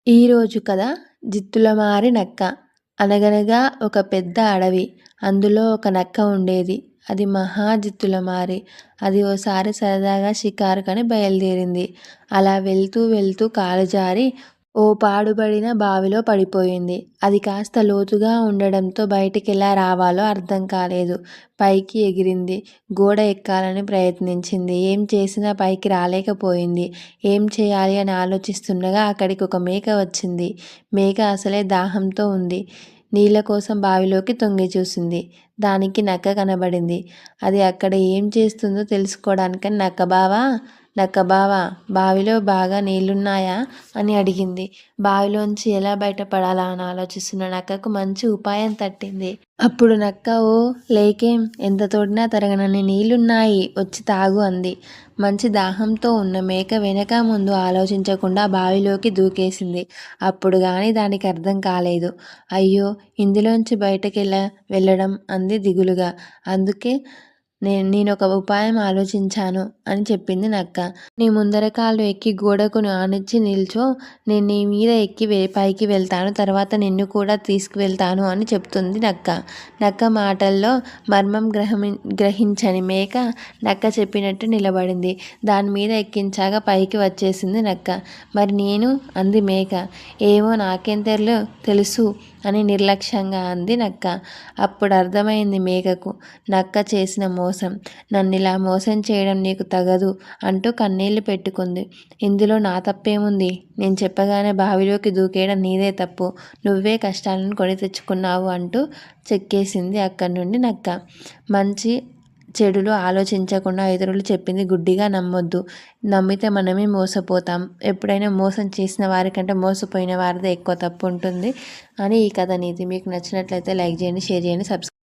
ఈరోజు కథ జిత్తులమారి నక్క. అనగనగా ఒక పెద్ద అడవి. అందులో ఒక నక్క ఉండేది. అది మహా జిత్తులమారి. అది ఓసారి సరదాగా షికారుకని బయలుదేరింది. అలా వెళ్తూ వెళ్తూ కాలు జారి ఓ పాడుబడిన బావిలో పడిపోయింది. అది కాస్త లోతుగా ఉండడంతో బయటికెలా రావాలో అర్థం కాలేదు. పైకి ఎగిరింది. గోడ ఎక్కాలని ప్రయత్నించింది. ఏం చేసినా పైకి రాలేకపోయింది. ఏం చేయాలి అని ఆలోచిస్తుండగా అక్కడికి ఒక మేక వచ్చింది. మేక అసలే దాహంతో ఉంది. నీళ్ళ కోసం బావిలోకి తొంగి చూసింది. దానికి నక్క కనబడింది. అది అక్కడ ఏం చేస్తుందో తెలుసుకోవడానికని నక్క బావా, బావిలో బాగా నీళ్లున్నాయా అని అడిగింది. బావిలోంచి ఎలా బయటపడాలా అని ఆలోచిస్తున్న నక్కకు మంచి ఉపాయం తట్టింది. అప్పుడు నక్క ఓ లేకేం, ఎంత తోడినా తరగనన్ని నీళ్లున్నాయి, వచ్చి తాగు అంది. మంచి దాహంతో ఉన్న మేక వెనక ముందు ఆలోచించకుండా బావిలోకి దూకేసింది. అప్పుడు గాని దానికి అర్థం కాలేదు. అయ్యో, ఇందులోంచి బయటకెలా వెళ్ళడం అంది దిగులుగా. అందుకే నేనొక ఉపాయం ఆలోచించాను అని చెప్పింది నక్క. నీ ముందర కాళ్ళు ఎక్కి గోడకు ఆనించి నిల్చో, నేను నీ మీద ఎక్కి పైకి వెళ్తాను, తర్వాత నిన్ను కూడా తీసుకువెళ్తాను అని చెప్తుంది నక్క. నక్క మాటల్లో మర్మం గ్రహించని మేక నక్క చెప్పినట్టు నిలబడింది. దాని మీద ఎక్కించాక పైకి వచ్చేసింది నక్క. మరి నేను అంది మేక. ఏమో నాకేం తెలుసు అని నిర్లక్ష్యంగా అంది నక్క. అప్పుడు అర్థమైంది మేకకు నక్క చేసిన మోసం. నన్నిలా మోసం చేయడం నీకు తగదు అంటూ కన్నీళ్లు పెట్టుకుంది. ఇందులో నా తప్పేముంది? నేను చెప్పగానే బావిలోకి దూకేయడం నీదే తప్పు. నువ్వే కష్టాలను కొని తెచ్చుకున్నావు అంటూ చెక్కేసింది అక్కడి నుండి నక్క. మంచి చెడులు ఆలోచించకుండా ఇతరులు చెప్పింది గుడ్డిగా నమ్మొద్దు. నమ్మితే మనమే మోసపోతాం. ఎప్పుడైనా మోసం చేసిన వారికంటే మోసపోయిన వారిదే ఎక్కువ తప్పు ఉంటుంది అని ఈ కథ నీతి. మీకు నచ్చినట్లయితే లైక్ చేయండి, షేర్ చేయండి, సబ్స్క్రైబ్